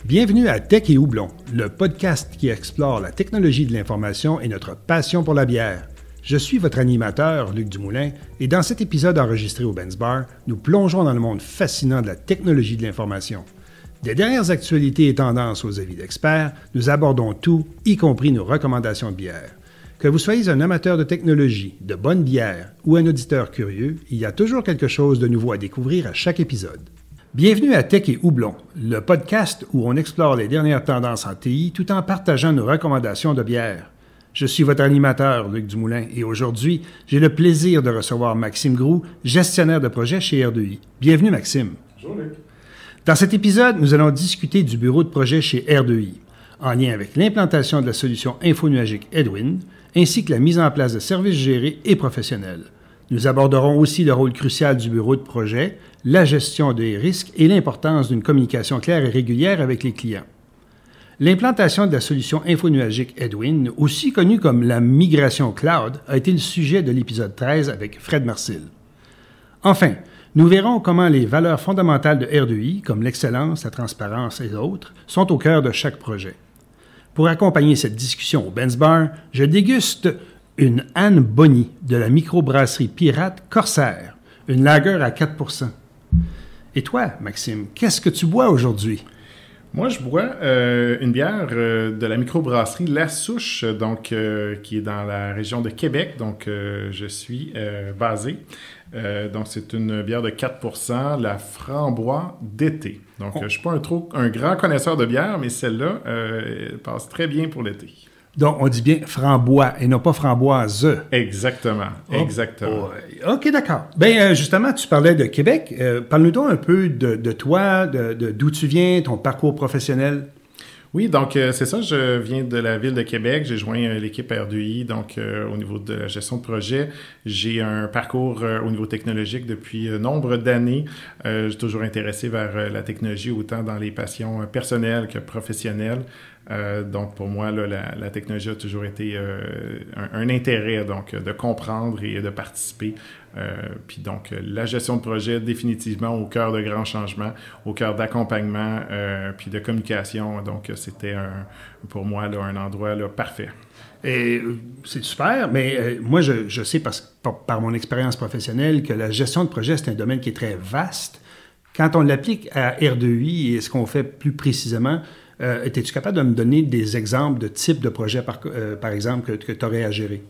Bienvenue à Tech et Houblon, le podcast qui explore la technologie de l'information et notre passion pour la bière. Je suis votre animateur, Luc Dumoulin, et dans cet épisode enregistré au Benz Bar, nous plongeons dans le monde fascinant de la technologie de l'information. Des dernières actualités et tendances aux avis d'experts, nous abordons tout, y compris nos recommandations de bière. Que vous soyez un amateur de technologie, de bonne bière ou un auditeur curieux, il y a toujours quelque chose de nouveau à découvrir à chaque épisode. Bienvenue à Tech et Houblon, le podcast où on explore les dernières tendances en TI tout en partageant nos recommandations de bière. Je suis votre animateur, Luc Dumoulin, et aujourd'hui, j'ai le plaisir de recevoir Maxime Groux, gestionnaire de projet chez R2I. Bienvenue, Maxime. Bonjour, Luc. Dans cet épisode, nous allons discuter du bureau de projet chez R2I, en lien avec l'implantation de la solution infonuagique Edwin, ainsi que la mise en place de services gérés et professionnels. Nous aborderons aussi le rôle crucial du bureau de projet, la gestion des risques et l'importance d'une communication claire et régulière avec les clients. L'implantation de la solution infonuagique Edwin, aussi connue comme la migration cloud, a été le sujet de l'épisode 13 avec Fred Marcil. Enfin, nous verrons comment les valeurs fondamentales de R2I, comme l'excellence, la transparence et autres, sont au cœur de chaque projet. Pour accompagner cette discussion au Benz Bar, je déguste une Anne Bonny de la microbrasserie pirate Corsair, une lager à 4 %. Et toi, Maxime, qu'est-ce que tu bois aujourd'hui? Moi, je bois une bière de la microbrasserie La Souche, donc qui est dans la région de Québec. Donc, je suis basé. Donc, c'est une bière de 4 % la Framboise d'été. Donc, je ne suis pas un grand connaisseur de bière, mais celle-là passe très bien pour l'été. Donc, on dit bien frambois et non pas framboise. Exactement, exactement. OK, d'accord. Bien, justement, tu parlais de Québec. Parle-nous donc un peu de toi, d'où tu viens, ton parcours professionnel. Oui, donc c'est ça, je viens de la ville de Québec, j'ai joint l'équipe R2I, donc au niveau de la gestion de projet. J'ai un parcours au niveau technologique depuis nombre d'années. Je suis toujours intéressé vers la technologie, autant dans les passions personnelles que professionnelles. Donc, pour moi, là, la technologie a toujours été un intérêt, donc, de comprendre et de participer. Puis donc, la gestion de projet, définitivement au cœur de grands changements, au cœur d'accompagnement, puis de communication. Donc, c'était pour moi là, un endroit là, parfait. Et c'est super, mais moi, je sais par mon expérience professionnelle que la gestion de projet, c'est un domaine qui est très vaste. Quand on l'applique à R2I et ce qu'on fait plus précisément, es-tu capable de me donner des exemples de types de projets, par exemple, que tu aurais à gérer?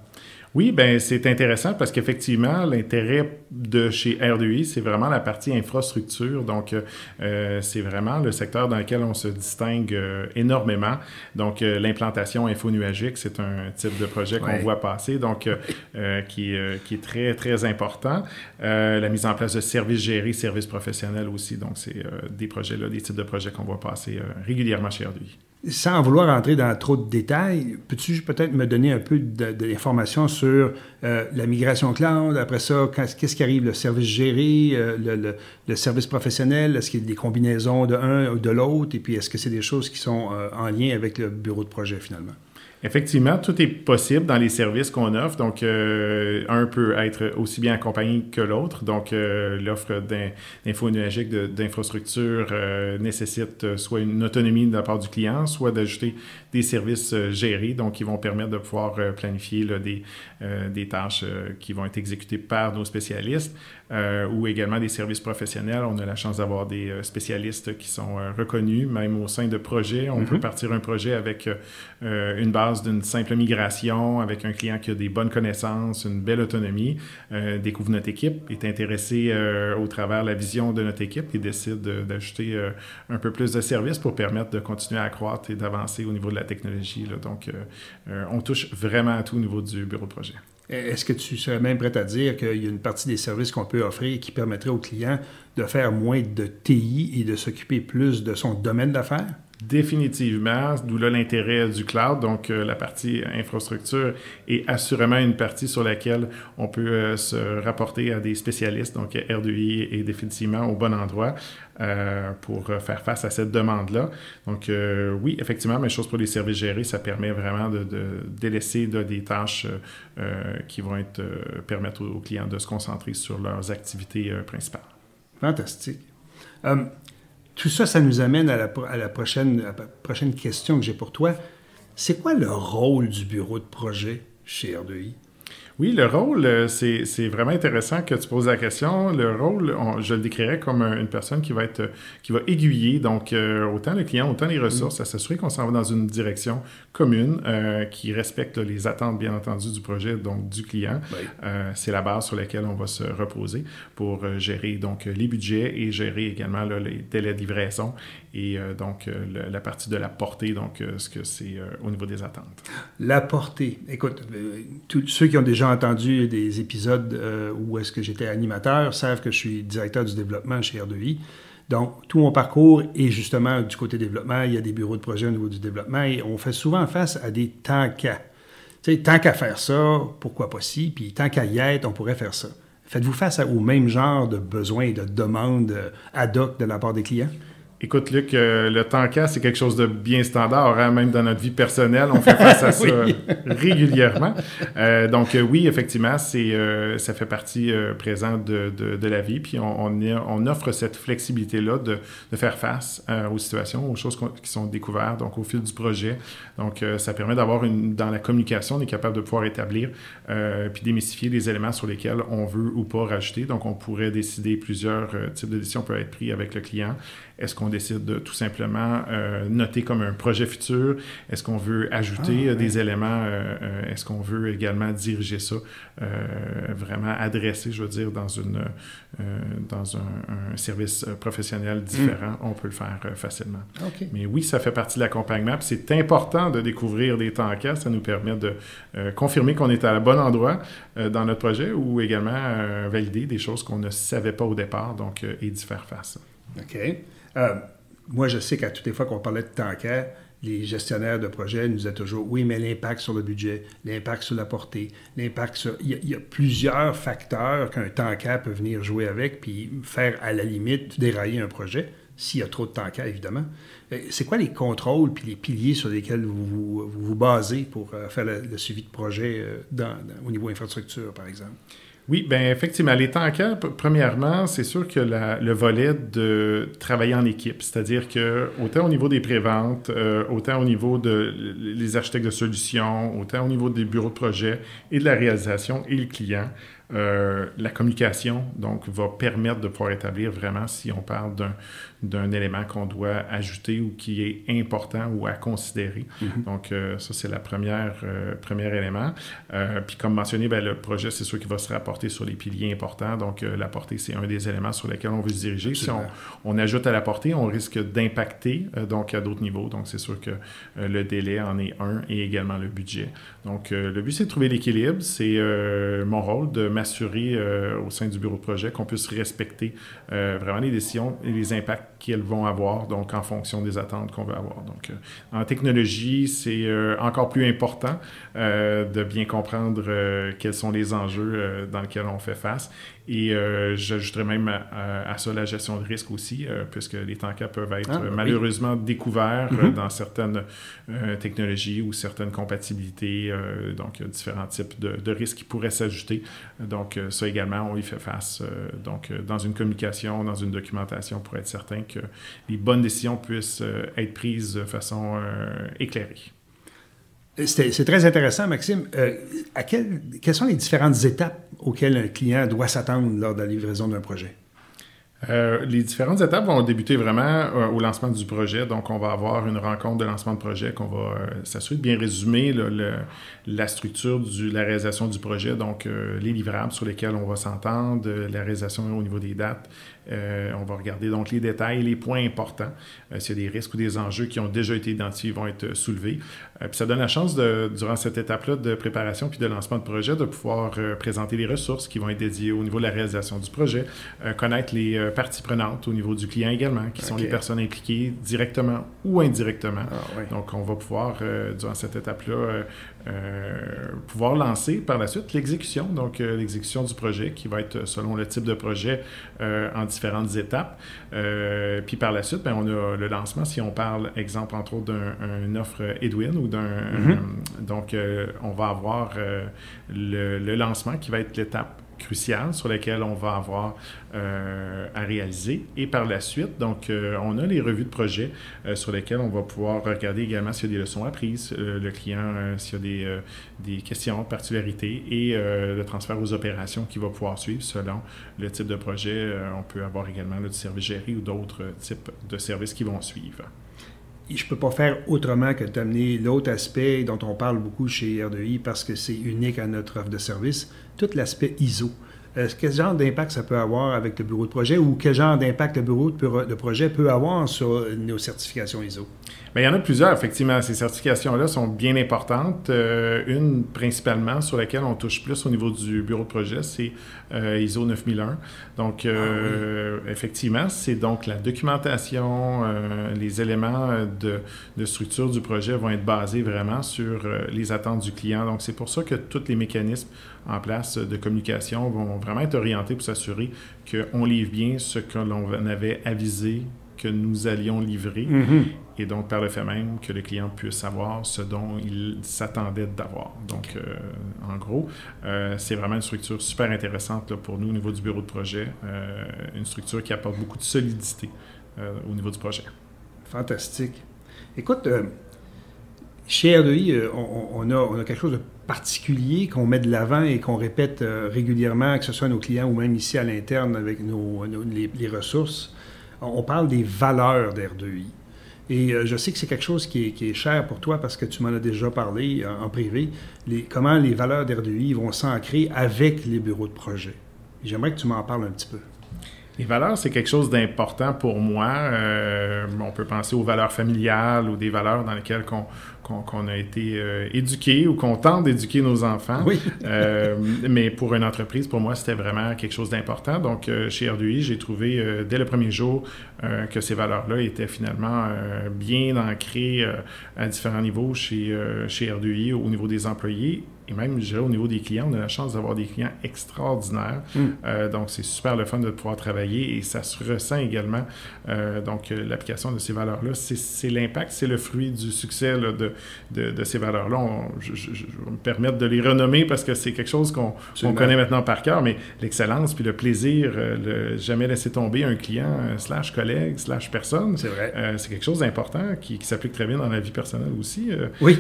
Oui, ben c'est intéressant parce qu'effectivement, l'intérêt de chez R2I, c'est vraiment la partie infrastructure. Donc, c'est vraiment le secteur dans lequel on se distingue énormément. Donc, l'implantation infonuagique, c'est un type de projet qu'on voit passer, donc qui est très, très important. La mise en place de services gérés, services professionnels aussi. Donc, c'est des projets-là, des types de projets qu'on voit passer régulièrement chez R2I. Sans vouloir entrer dans trop de détails, peux-tu peut-être me donner un peu d'informations sur la migration cloud? Après ça, qu'est-ce qui arrive? Le service géré, le service professionnel? Est-ce qu'il y a des combinaisons de l'un ou de l'autre? Et puis, est-ce que c'est des choses qui sont en lien avec le bureau de projet, finalement? Effectivement, tout est possible dans les services qu'on offre. Donc, un peut être aussi bien accompagné que l'autre. Donc, l'offre d'infonuagique d'infrastructure nécessite soit une autonomie de la part du client, soit d'ajouter des services gérés, donc qui vont permettre de pouvoir planifier là, des tâches qui vont être exécutées par nos spécialistes, ou également des services professionnels. On a la chance d'avoir des spécialistes qui sont reconnus, même au sein de projets. On peut partir un projet avec une base d'une simple migration, avec un client qui a des bonnes connaissances, une belle autonomie, découvre notre équipe, est intéressé au travers de la vision de notre équipe et décide d'ajouter un peu plus de services pour permettre de continuer à croître et d'avancer au niveau de la technologie. Là. Donc, on touche vraiment à tout au niveau du bureau de projet. Est-ce que tu serais même prêt à dire qu'il y a une partie des services qu'on peut offrir qui permettrait au client de faire moins de TI et de s'occuper plus de son domaine d'affaires? Définitivement, d'où là l'intérêt du cloud. Donc, la partie infrastructure est assurément une partie sur laquelle on peut se rapporter à des spécialistes. Donc, R2I est définitivement au bon endroit pour faire face à cette demande-là. Donc, oui, effectivement, même chose pour les services gérés, ça permet vraiment de délaisser des tâches qui vont permettre aux clients de se concentrer sur leurs activités principales. Fantastique. tout ça, ça nous amène à la prochaine question que j'ai pour toi. C'est quoi le rôle du bureau de projet chez R2I? Oui, le rôle, c'est vraiment intéressant que tu poses la question. Le rôle, je le décrirais comme une personne qui va aiguiller, donc autant le client, autant les ressources, à s'assurer qu'on s'en va dans une direction commune qui respecte les attentes, bien entendu, du projet, donc du client. Oui. C'est la base sur laquelle on va se reposer pour gérer donc les budgets et gérer également là, les délais de livraison et donc la partie de la portée, donc ce que c'est au niveau des attentes. La portée. Écoute, tous ceux qui ont déjà entendu des épisodes où est-ce que j'étais animateur savent que je suis directeur du développement chez R2I. Donc, tout mon parcours est justement du côté développement. Il y a des bureaux de projet au niveau du développement et on fait souvent face à des tant qu'à. Tu sais, tant qu'à faire ça, pourquoi pas si? Puis tant qu'à y être, on pourrait faire ça. Faites-vous face au même genre de besoins et de demandes ad hoc de la part des clients? Écoute, Luc, le temps qu'à, c'est quelque chose de bien standard, hein? Même dans notre vie personnelle, on fait face à ça oui. régulièrement. Donc oui, effectivement, ça fait partie présente de la vie, puis on offre cette flexibilité-là de faire face aux situations, aux choses qui sont découvertes, donc au fil du projet. Donc ça permet d'avoir dans la communication, on est capable de pouvoir établir puis démystifier les éléments sur lesquels on veut ou pas rajouter. Donc on pourrait décider plusieurs types de décisions peuvent être prises avec le client. Est-ce qu'on décide de tout simplement noter comme un projet futur? Est-ce qu'on veut ajouter des éléments? Est-ce qu'on veut également diriger ça, vraiment adresser, je veux dire, dans un service professionnel différent? On peut le faire facilement. Okay. Mais oui, ça fait partie de l'accompagnement. Puis c'est important de découvrir des temps qu'à. Ça nous permet de confirmer qu'on est à le bon endroit dans notre projet ou également valider des choses qu'on ne savait pas au départ, donc et d'y faire face. OK. Moi, je sais qu'à toutes les fois qu'on parlait de temps qu'à, les gestionnaires de projet nous disaient toujours « Oui, mais l'impact sur le budget, l'impact sur la portée, l'impact sur... » Il y a plusieurs facteurs qu'un temps qu'à peut venir jouer avec puis faire, à la limite, dérailler un projet, s'il y a trop de temps qu'à, évidemment. C'est quoi les contrôles puis les piliers sur lesquels vous basez pour faire le suivi de projet au niveau infrastructure, par exemple? Oui, bien effectivement, les temps qu'à, premièrement, c'est sûr que le volet de travailler en équipe, c'est-à-dire que autant au niveau des préventes, autant au niveau des architectes de solutions, autant au niveau des bureaux de projet et de la réalisation et le client, la communication, donc, va permettre de pouvoir établir vraiment si on parle d'un élément qu'on doit ajouter ou qui est important ou à considérer. Mm-hmm. Donc, ça, c'est la premier élément. Puis, comme mentionné, bien, le projet, c'est sûr qu'il va se rapporter sur les piliers importants. Donc, la portée, c'est un des éléments sur lesquels on veut se diriger. Absolument. Si on ajoute à la portée, on risque d'impacter, donc, à d'autres niveaux. Donc, c'est sûr que le délai en est un et également le budget. Donc, le but, c'est de trouver l'équilibre. C'est mon rôle de m'assurer au sein du bureau de projet qu'on puisse respecter vraiment les décisions et les impacts qu'elles vont avoir, donc en fonction des attentes qu'on veut avoir. Donc, en technologie, c'est encore plus important de bien comprendre quels sont les enjeux dans lesquels on fait face. Et j'ajouterais même à ça la gestion de risque aussi, puisque les temps qu'à peuvent être malheureusement découverts dans certaines technologies ou certaines compatibilités. Donc, il y a différents types de risques qui pourraient s'ajouter. Donc, ça également, on y fait face donc, dans une communication, dans une documentation pour être certain que les bonnes décisions puissent être prises de façon éclairée. C'est très intéressant, Maxime. Quelles sont les différentes étapes auxquelles un client doit s'attendre lors de la livraison d'un projet? Les différentes étapes vont débuter vraiment au lancement du projet. Donc, on va avoir une rencontre de lancement de projet qu'on va s'assurer de bien résumer la structure de la réalisation du projet, donc les livrables sur lesquels on va s'entendre, la réalisation au niveau des dates. On va regarder donc les détails, les points importants. S'il y a des risques ou des enjeux qui ont déjà été identifiés, vont être soulevés. Puis ça donne la chance, durant cette étape-là de préparation puis de lancement de projet, de pouvoir présenter les ressources qui vont être dédiées au niveau de la réalisation du projet, connaître les parties prenantes au niveau du client également, qui sont les personnes impliquées directement ou indirectement. Donc, on va pouvoir, durant cette étape-là, pouvoir lancer par la suite l'exécution, donc l'exécution du projet qui va être selon le type de projet en différentes étapes. Puis par la suite, bien, on a le lancement, si on parle, exemple, entre autres, d'une offre Edwin ou donc, on va avoir le lancement qui va être l'étape cruciales sur lesquelles on va avoir à réaliser. Et par la suite, donc, on a les revues de projet sur lesquelles on va pouvoir regarder également s'il y a des leçons apprises, le client, s'il y a des questions, particularités, et le transfert aux opérations qui va pouvoir suivre selon le type de projet. On peut avoir également là, du service géré ou d'autres types de services qui vont suivre. Et je ne peux pas faire autrement que d'amener l'autre aspect dont on parle beaucoup chez R2I parce que c'est unique à notre offre de service, tout l'aspect ISO. Quel genre d'impact ça peut avoir avec le bureau de projet ou quel genre d'impact le bureau de projet peut avoir sur nos certifications ISO? Bien, il y en a plusieurs, effectivement. Ces certifications-là sont bien importantes. Une, principalement, sur laquelle on touche plus au niveau du bureau de projet, c'est ISO 9001. Donc, effectivement, c'est donc la documentation, les éléments de structure du projet vont être basés vraiment sur les attentes du client. Donc, c'est pour ça que tous les mécanismes en place de communication vont vraiment être orientés pour s'assurer qu'on livre bien ce que l'on avait avisé que nous allions livrer, et donc par le fait même que le client puisse savoir ce dont il s'attendait d'avoir. Donc, en gros, c'est vraiment une structure super intéressante là, pour nous au niveau du bureau de projet, une structure qui apporte beaucoup de solidité au niveau du projet. Fantastique. Écoute, chez R2I, on a quelque chose de particulier qu'on met de l'avant et qu'on répète régulièrement, que ce soit à nos clients ou même ici à l'interne avec les ressources. On parle des valeurs d'R2I. Et je sais que c'est quelque chose qui est cher pour toi parce que tu m'en as déjà parlé en privé. Comment les valeurs d'R2I vont s'ancrer avec les bureaux de projet. J'aimerais que tu m'en parles un petit peu. Les valeurs, c'est quelque chose d'important pour moi. On peut penser aux valeurs familiales ou des valeurs dans lesquelles qu'on a été éduqué ou qu'on tente d'éduquer nos enfants. Oui. Mais pour une entreprise, pour moi, c'était vraiment quelque chose d'important. Donc, chez R2I, j'ai trouvé dès le premier jour que ces valeurs-là étaient finalement bien ancrées à différents niveaux chez R2I, au niveau des employés. Et même, je dirais, au niveau des clients, on a la chance d'avoir des clients extraordinaires. Donc, c'est super le fun de pouvoir travailler et ça se ressent également. Donc, l'application de ces valeurs-là, c'est l'impact, c'est le fruit du succès là, de ces valeurs-là. Je vais me permettre de les renommer parce que c'est quelque chose qu'on connaît maintenant par cœur, mais l'excellence puis le plaisir, jamais laisser tomber un client / collègue / personne. C'est vrai. C'est quelque chose d'important qui s'applique très bien dans la vie personnelle aussi. Oui.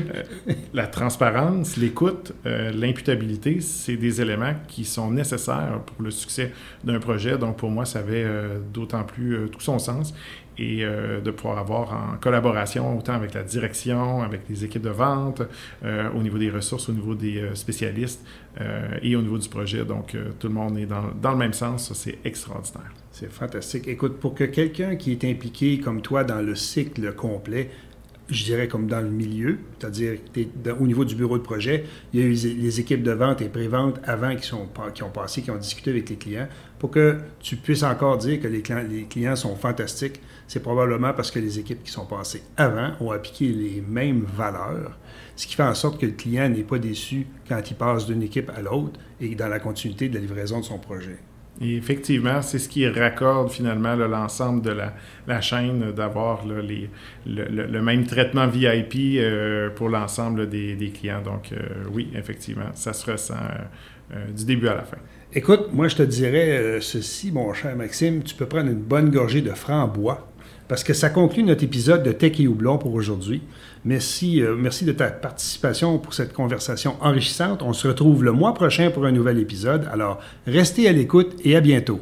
La transparence, l'écoute, l'imputabilité, c'est des éléments qui sont nécessaires pour le succès d'un projet. Donc, pour moi, ça avait d'autant plus tout son sens. Et de pouvoir avoir en collaboration autant avec la direction, avec les équipes de vente, au niveau des ressources, au niveau des spécialistes et au niveau du projet. Donc, tout le monde est dans le même sens. Ça, c'est extraordinaire. C'est fantastique. Écoute, pour que quelqu'un qui est impliqué comme toi dans le cycle complet, je dirais comme dans le milieu, c'est-à-dire au niveau du bureau de projet, il y a eu les équipes de vente et pré-vente avant qui ont passé, qui ont discuté avec les clients. Pour que tu puisses encore dire que les clients sont fantastiques, c'est probablement parce que les équipes qui sont passées avant ont appliqué les mêmes valeurs, ce qui fait en sorte que le client n'est pas déçu quand il passe d'une équipe à l'autre et dans la continuité de la livraison de son projet. Et effectivement, c'est ce qui raccorde finalement là, l'ensemble de la chaîne, d'avoir là, le même traitement VIP pour l'ensemble des clients. Donc oui, effectivement, ça se ressent du début à la fin. Écoute, moi je te dirais ceci, mon cher Maxime, tu peux prendre une bonne gorgée de franc-bois parce que ça conclut notre épisode de Tech et Houblon pour aujourd'hui. Merci de ta participation pour cette conversation enrichissante. On se retrouve le mois prochain pour un nouvel épisode. Alors, restez à l'écoute et à bientôt.